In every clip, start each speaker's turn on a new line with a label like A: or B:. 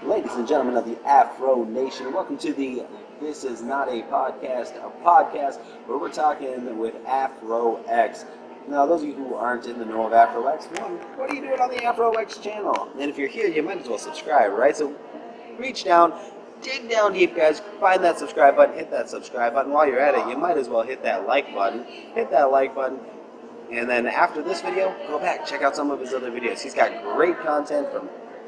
A: Ladies and gentlemen of the Afro Nation, welcome to the This Is Not a Podcast, a podcast where we're talking with Afro X. Now, those of you who aren't in the know of Afro X, what are you doing on the Afro X channel? And if you're here, you might as well subscribe, right? So reach down, dig down deep, guys, find that subscribe button, hit that subscribe button. While you're at it, you might as well hit that like button. Hit that like button. And then after this video, go back, check out some of his other videos. He's got great content from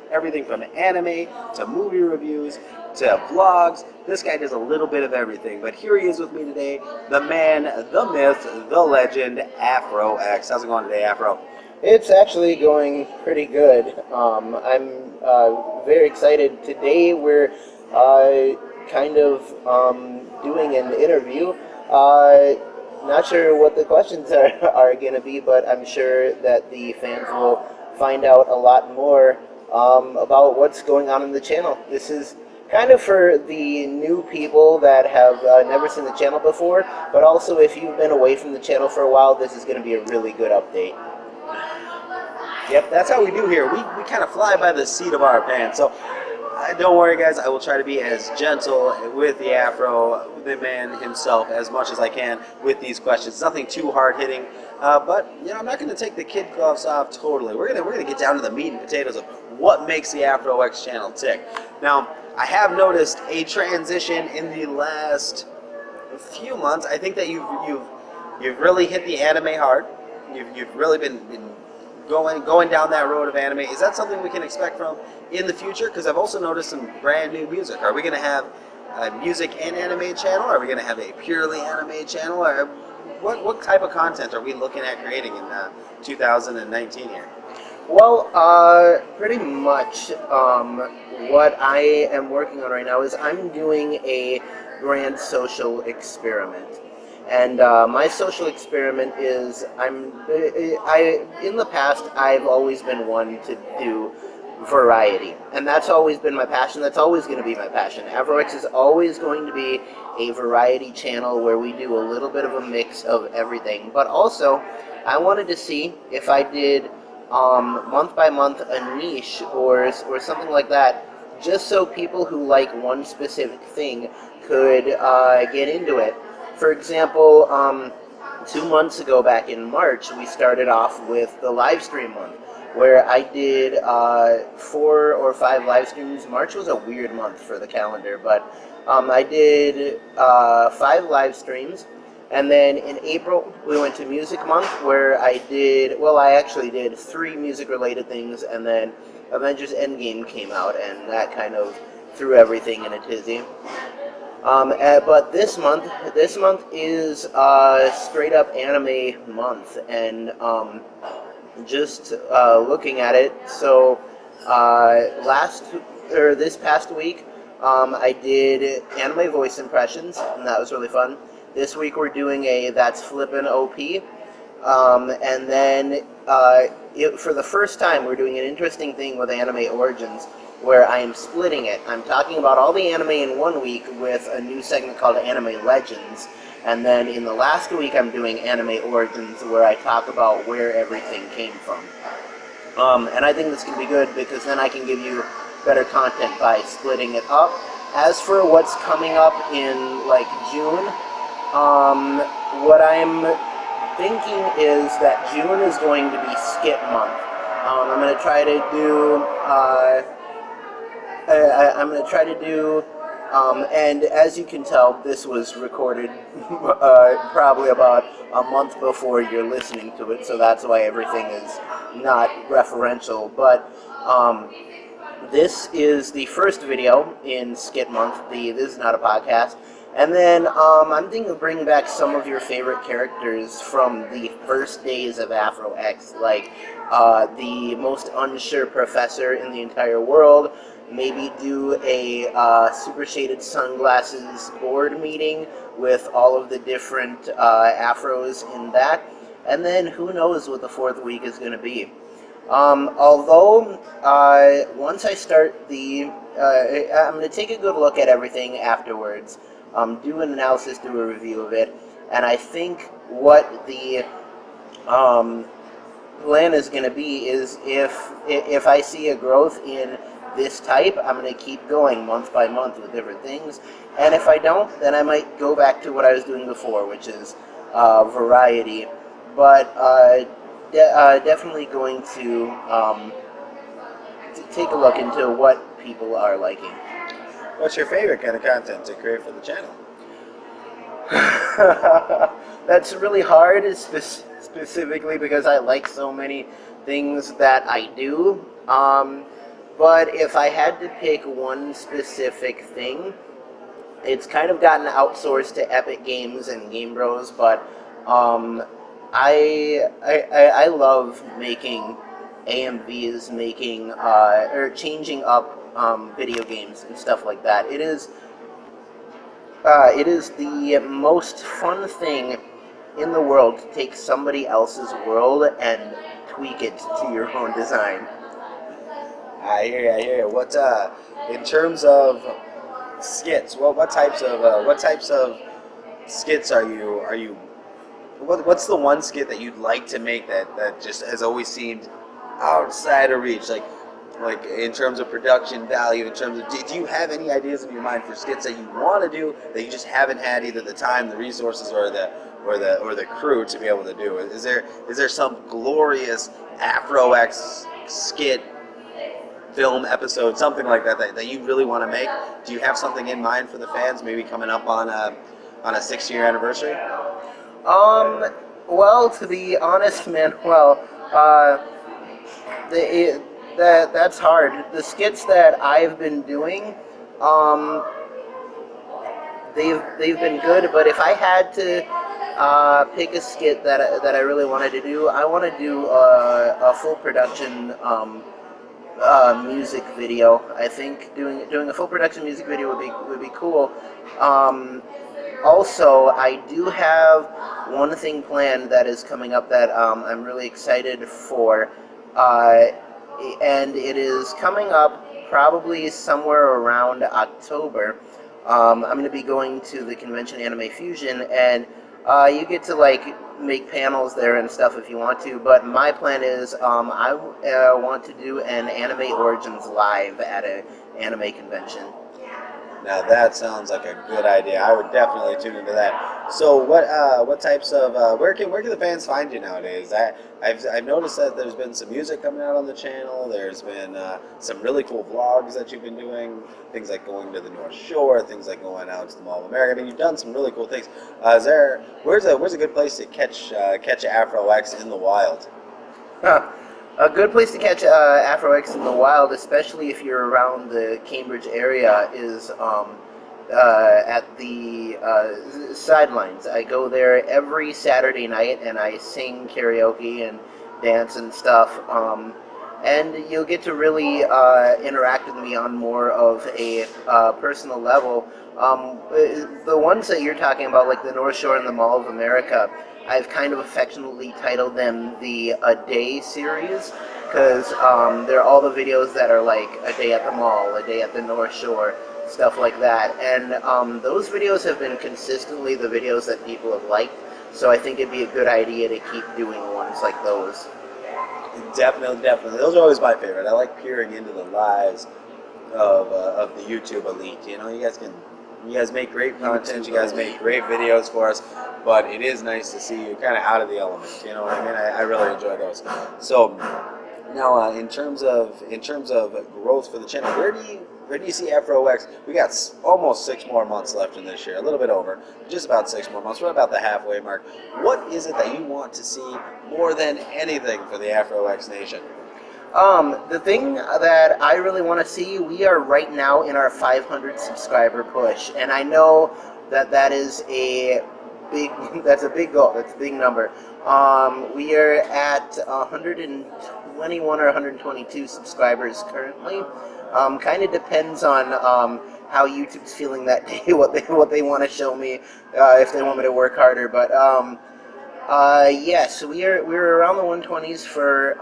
A: everything from anime to movie reviews to vlogs. This guy does a little bit of everything. But here he is with me today, the man, the myth, the legend, Afro X. How's it going today, Afro?
B: It's actually going pretty good. I'm very excited. Today we're kind of doing an interview. Not sure what the questions are going to be, but I'm sure that the fans will find out a lot more about what's going on in the channel. This is kind of for the new people that have never seen the channel before, but also if you've been away from the channel for a while, this is going to be a really good update.
A: Yep, that's how we do here. We kind of fly by the seat of our pants. So don't worry, guys. I will try to be as gentle with the Afro, the man himself, as much as I can with these questions. Nothing too hard-hitting, but I'm not going to take the kid gloves off totally. We're gonna get down to the meat and potatoes of what makes the Afro X channel tick. Now, I have noticed a transition in the last few months. I think that you've really hit the anime hard. You've really been going down that road of anime. Is that something we can expect from in the future? Because I've also noticed some brand new music. Are we going to have a music and anime channel? Are we going to have a purely anime channel? Or what type of content are we looking at creating in 2019 here?
B: Well, pretty much what I am working on right now is I'm doing a grand social experiment. And my social experiment is in the past I've always been one to do variety, and that's always been my passion. That's always going to be my passion. Afro X is always going to be a variety channel where we do a little bit of a mix of everything. But also, I wanted to see if I did month by month a niche or something like that, just so people who like one specific thing could get into it. For example, 2 months ago, back in March, we started off with the live stream month, where I did 4 or 5 live streams. March was a weird month for the calendar, but I did 5 live streams. And then in April, we went to Music Month, where I actually did 3 music-related things, and then Avengers Endgame came out, and that kind of threw everything in a tizzy. But this month is straight up anime month, and just looking at it, so this past week I did anime voice impressions, and that was really fun. This week we're doing a That's Flippin' OP, and then for the first time we're doing an interesting thing with Anime Origins, where I am splitting it. I'm talking about all the anime in 1 week with a new segment called Anime Legends, and then in the last week I'm doing Anime Origins, where I talk about where everything came from. And I think this can be good because then I can give you better content by splitting it up. As for what's coming up in June, what I'm thinking is that June is going to be skit month. I'm going to try to do and as you can tell, this was recorded probably about a month before you're listening to it, so that's why everything is not referential. But this is the first video in skit month. This is not a podcast. And then I'm thinking of bringing back some of your favorite characters from the first days of Afro X, like the most unsure professor in the entire world. Maybe do a super shaded sunglasses board meeting with all of the different afros in that. And then who knows what the 4th week is going to be. Although, once I start I'm going to take a good look at everything afterwards. Do an analysis, do a review of it, and I think what the plan is going to be is if I see a growth in this type, I'm going to keep going month by month with different things. And if I don't, then I might go back to what I was doing before, which is variety. But definitely going to take a look into what people are liking.
A: What's your favorite kind of content to create for the channel?
B: That's really hard, specifically because I like so many things that I do. But if I had to pick one specific thing, it's kind of gotten outsourced to Epic Games and Game Bros. But I love making AMVs, making or changing up video games and stuff like that. It is the most fun thing in the world to take somebody else's world and tweak it to your own design.
A: I hear you. What in terms of skits? What types of skits are you? What's the one skit that you'd like to make that just has always seemed outside of reach? Like in terms of production value, in terms of, do you have any ideas in your mind for skits that you want to do that you just haven't had either the time, the resources, or the crew to be able to do? Is there some glorious Afro X skit, film episode, something like that you really want to make? Do you have something in mind for the fans, maybe coming up on a 6-year anniversary?
B: Well, to be honest, Manuel, that's hard. The skits that I've been doing, they've been good. But if I had to pick a skit that I really wanted to do, I want to do a full production music video. I think doing a full production music video would be cool. Also, I do have one thing planned that is coming up that I'm really excited for. And it is coming up probably somewhere around October. I'm going to be going to the convention Anime Fusion, and you get to make panels there and stuff if you want to. But my plan is I want to do an Anime Origins live at an anime convention.
A: Now that sounds like a good idea. I would definitely tune into that. So what types of where can the fans find you nowadays? I've noticed that there's been some music coming out on the channel. There's been some really cool vlogs that you've been doing. Things like going to the North Shore, things like going out to the Mall of America. I mean, you've done some really cool things. Where's a good place to catch Afro X in the wild?
B: A good place to catch Afro X in the wild, especially if you're around the Cambridge area, is at the sidelines. I go there every Saturday night and I sing karaoke and dance and stuff. And you'll get to really interact with me on more of a personal level. The ones that you're talking about, like the North Shore and the Mall of America, I've kind of affectionately titled them the A Day series, because they're all the videos that are like a day at the mall, a day at the North Shore, stuff like that. And those videos have been consistently the videos that people have liked, so I think it'd be a good idea to keep doing ones like those.
A: Definitely. Those are always my favorite. I like peering into the lives of the YouTube elite. You know, you guys make great content, you guys make great videos for us, but it is nice to see you kind of out of the element. You know what I mean? I really enjoy those. So now, in terms of growth for the channel, where do you see Afro X? We got almost 6 more months left in this year, a little bit over, just about 6 more months. We're about the halfway mark. What is it that you want to see more than anything for the Afro X Nation?
B: The thing that I really want to see, we are right now in our 500 subscriber push, and I know that is that's a big goal, that's a big number. We are at 121 or 122 subscribers currently. Kind of depends on how YouTube's feeling that day, what they want to show me, if they want me to work harder. But yes, we're around the 120s for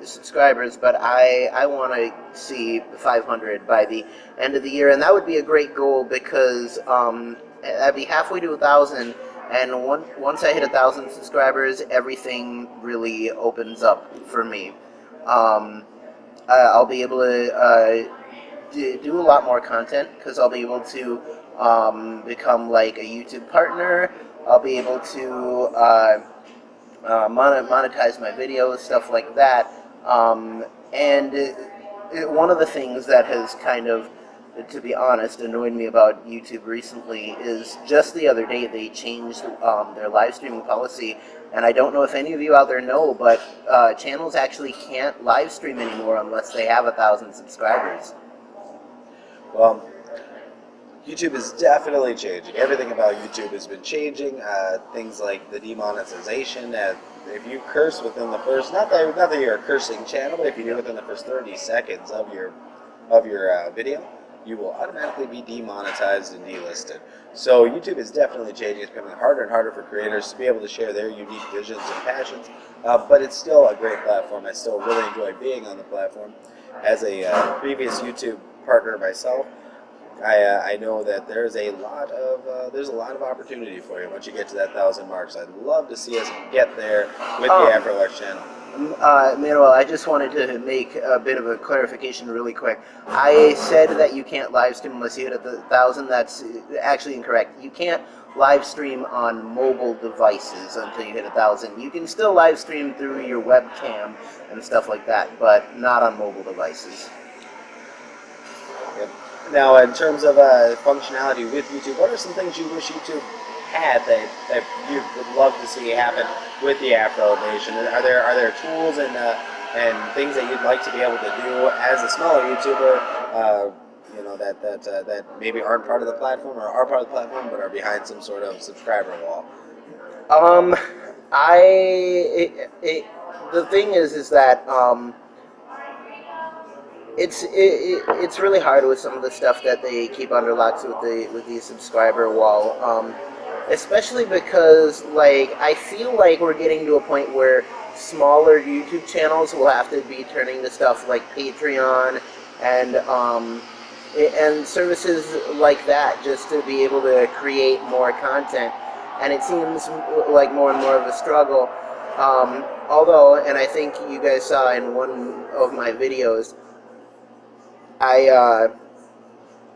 B: subscribers, but I want to see 500 by the end of the year, and that would be a great goal because I'd be halfway to 1,000, and once I hit 1,000 subscribers, everything really opens up for me. I'll be able to do a lot more content because I'll be able to become like a YouTube partner. I'll be able to monetize my videos, stuff like that. One of the things that has kind of, to be honest, annoyed me about YouTube recently is just the other day they changed their live streaming policy, and I don't know if any of you out there know, but channels actually can't live stream anymore unless they have 1,000 subscribers.
A: Well, YouTube is definitely changing. Everything about YouTube has been changing. Things like the demonetization. If you curse within the first, not that you're a cursing channel, but if you do within the first 30 seconds of your video, you will automatically be demonetized and delisted. So YouTube is definitely changing. It's becoming harder and harder for creators to be able to share their unique visions and passions, but it's still a great platform. I still really enjoy being on the platform. As a previous YouTube partner myself, I know that there's a lot of opportunity for you once you get to that 1,000 marks. I'd love to see us get there with the AfroX channel.
B: Manuel, I just wanted to make a bit of a clarification really quick. I said that you can't live stream unless you hit 1,000. That's actually incorrect. You can't live stream on mobile devices until you hit 1,000. You can still live stream through your webcam and stuff like that, but not on mobile devices.
A: Yep. Now, in terms of functionality with YouTube, what are some things you wish YouTube had that you would love to see happen with the Afro Nation? Are there tools and things that you'd like to be able to do as a smaller YouTuber, that maybe aren't part of the platform or are part of the platform but are behind some sort of subscriber wall?
B: The thing is that it's really hard with some of the stuff that they keep under locks with the subscriber wall. Especially because, like, I feel like we're getting to a point where smaller YouTube channels will have to be turning to stuff like Patreon and services like that just to be able to create more content. And it seems like more and more of a struggle. Although, and I think you guys saw in one of my videos, I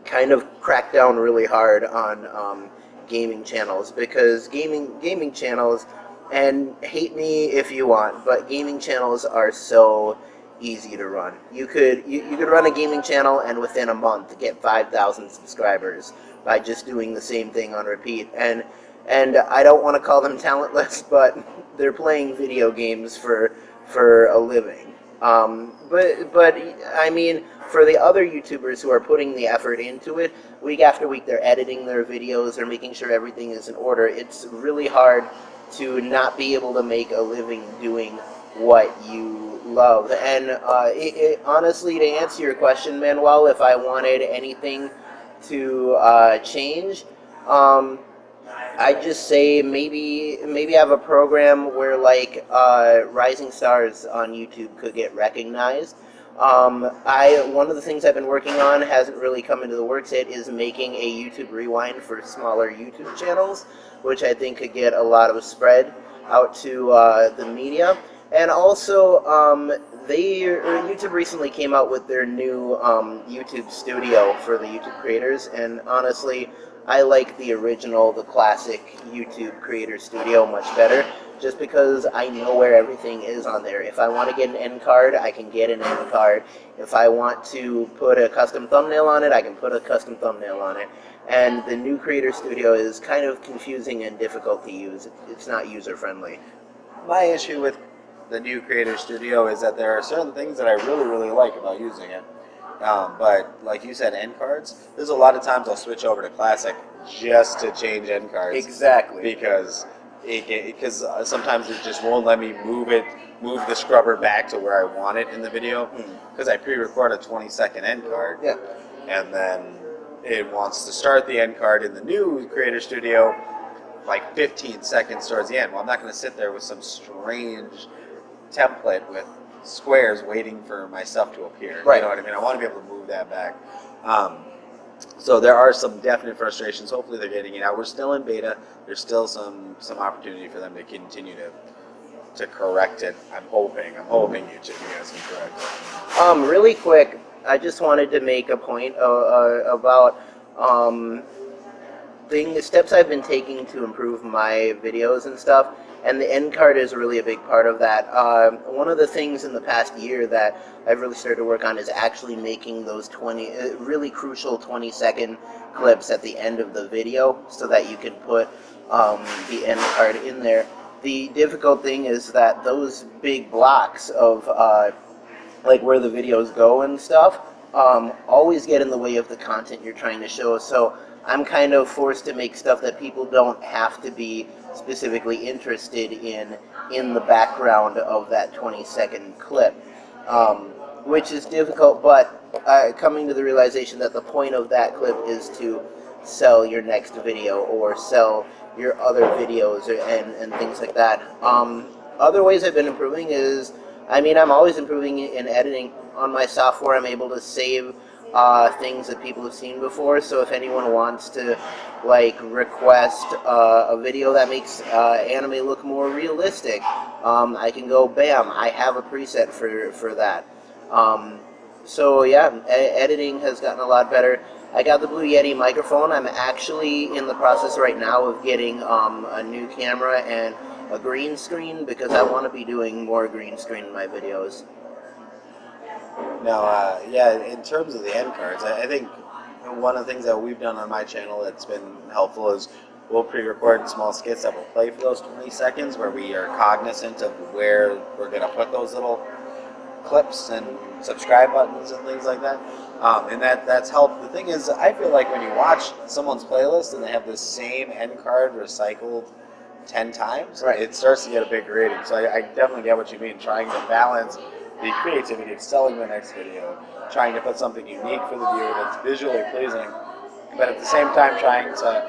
B: kind of cracked down really hard on gaming channels, because gaming channels, and hate me if you want, but gaming channels are so easy to run. You could run a gaming channel and within a month get 5,000 subscribers by just doing the same thing on repeat. And I don't want to call them talentless, but they're playing video games for a living. But I mean, for the other YouTubers who are putting the effort into it, week after week they're editing their videos, they're making sure everything is in order. It's really hard to not be able to make a living doing what you love. And honestly, to answer your question, Manuel, if I wanted anything to change, I'd just say maybe have a program where, like, rising stars on YouTube could get recognized. One of the things I've been working on, hasn't really come into the works yet, is making a YouTube rewind for smaller YouTube channels, which I think could get a lot of spread out to the media. And also, YouTube recently came out with their new YouTube Studio for the YouTube creators, and honestly, I like the original, the classic YouTube Creator Studio much better, just because I know where everything is on there. If I want to get an end card, I can get an end card. If I want to put a custom thumbnail on it, I can put a custom thumbnail on it. And the new Creator Studio is kind of confusing and difficult to use. It's not user-friendly.
A: My issue with the new Creator Studio is that there are certain things that I really, really like about using it. But like you said, end cards, there's a lot of times I'll switch over to Classic just to change end cards.
B: Exactly.
A: Because sometimes it just won't let me move the scrubber back to where I want it in the video, because I pre-record a 20-second end card.
B: Yeah.
A: And then it wants to start the end card in the new Creator Studio like 15 seconds towards the end. Well, I'm not going to sit there with some strange template with squares waiting for my stuff to appear.
B: Right.
A: You know what I mean? I want to be able to move that back. So there are some definite frustrations. Hopefully they're getting it out. We're still in beta. There's still some opportunity for them to continue to to correct it. I'm hoping YouTube, you guys can correct it.
B: Really quick, I just wanted to make a point about steps I've been taking to improve my videos and stuff, and the end card is really a big part of that. One of the things in the past year that I've really started to work on is actually making those really crucial 20-second clips at the end of the video so that you can put the end card in there. The difficult thing is that those big blocks of like where the videos go and stuff always get in the way of the content you're trying to show. So I'm kind of forced to make stuff that people don't have to be specifically interested in the background of that 20-second clip, which is difficult, but coming to the realization that the point of that clip is to sell your next video or sell your other videos and things like that. Other ways I've been improving is, I'm always improving in editing. On my software, I'm able to save things that people have seen before, so if anyone wants to request a video that makes anime look more realistic, I can go bam, I have a preset for that. So yeah, editing has gotten a lot better. I got the Blue Yeti microphone. I'm actually in the process right now of getting a new camera and a green screen because I want to be doing more green screen in my videos.
A: Now, yeah, in terms of the end cards, I think one of the things that we've done on my channel that's been helpful is we'll pre-record small skits that will play for those 20 seconds where we are cognizant of where we're going to put those little clips and subscribe buttons and things like that. And that's helped. The thing is, I feel like when you watch someone's playlist and they have the same end card recycled 10 times,
B: right,
A: it starts to get a big rating. So I definitely get what you mean, trying to balance the creativity of selling the next video, trying to put something unique for the viewer that's visually pleasing, but at the same time trying to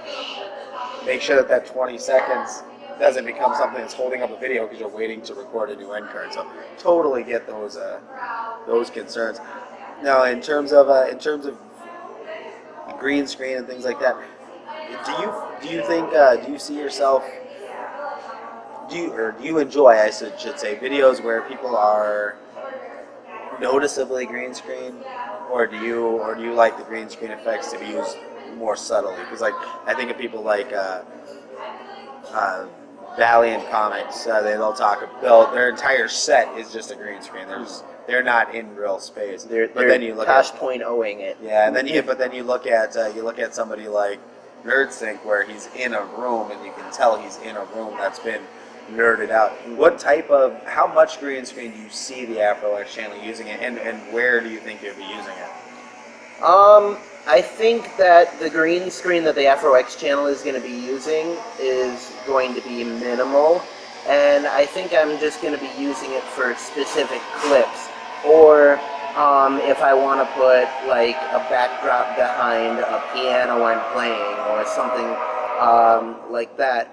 A: make sure that that 20 seconds doesn't become something that's holding up a video because you're waiting to record a new end card. So totally get those concerns. Now, in terms of green screen and things like that, do you think do you see yourself? Do you enjoy, I should say, videos where people are noticeably green screen, or do you like the green screen effects to be used more subtly? Because I think of people like Valiant Comics, they'll talk about their entire set is just a green screen. They're not in real space.
B: They're
A: then you look
B: Tosh point owing it.
A: Yeah, and then you look at somebody like NerdSync where he's in a room and you can tell he's in a room that's been nerded out. How much green screen do you see the Afro X channel using it, and where do you think you'll be using it?
B: I think that the green screen that the Afro X channel is going to be using is going to be minimal, and I think I'm just going to be using it for specific clips, or if I want to put a backdrop behind a piano I'm playing or something like that.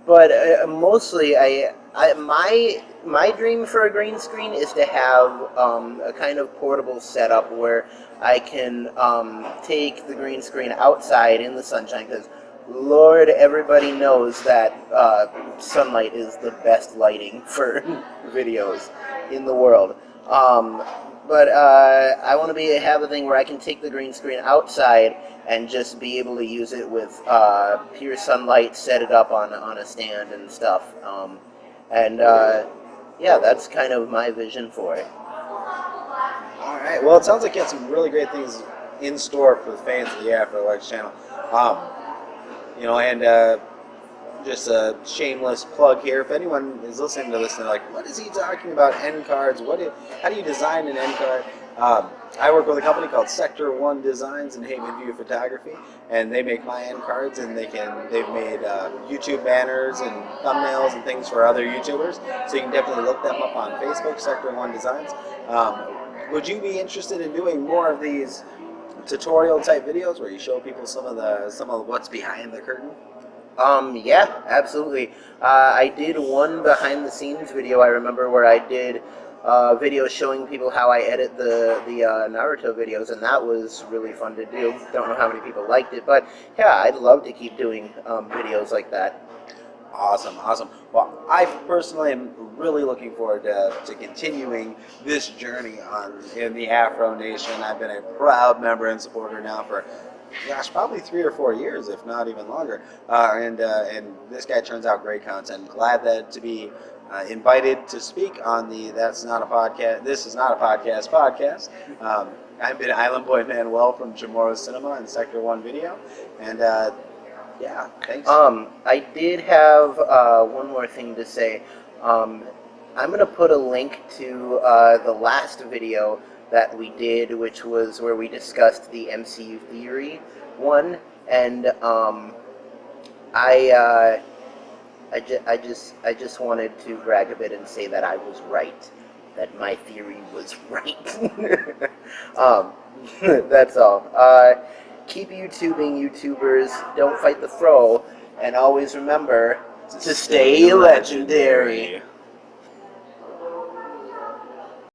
B: But mostly, my dream for a green screen is to have a kind of portable setup where I can take the green screen outside in the sunshine, because Lord, everybody knows that sunlight is the best lighting for videos in the world. But I want to have a thing where I can take the green screen outside and just be able to use it with pure sunlight, set it up on a stand and stuff. Yeah, that's kind of my vision for it.
A: All right. Well, it sounds like you have some really great things in store for the fans of the Afro X channel. Just a shameless plug here. If anyone is listening to this and they're like, what is he talking about, end cards? How do you design an end card? I work with a company called Sector 1 Designs and Haven View Photography, and they make my end cards, and they've made YouTube banners and thumbnails and things for other YouTubers, so you can definitely look them up on Facebook, Sector 1 Designs. Would you be interested in doing more of these tutorial type videos where you show people some of what's behind the curtain?
B: Yeah, absolutely. I did one behind the scenes video, I remember, where I did videos showing people how I edit the Naruto videos, and that was really fun to do. Don't know how many people liked it, but yeah, I'd love to keep doing videos like that.
A: Awesome. Well, I personally am really looking forward to continuing this journey in the Afro Nation. I've been a proud member and supporter now for, gosh, probably 3 or 4 years, if not even longer. And this guy turns out great content. Glad that to be invited to speak on the This Is Not a Podcast podcast. I've been Island Boy Manuel from Chamorro Cinema and Sector 1 Video. And yeah, thanks.
B: I did have one more thing to say. I'm going to put a link to the last video that we did, which was where we discussed the MCU theory one, and I just wanted to brag a bit and say that I was right, that my theory was right. That's all. Keep YouTubing, YouTubers. Don't fight the throw, and always remember to stay legendary.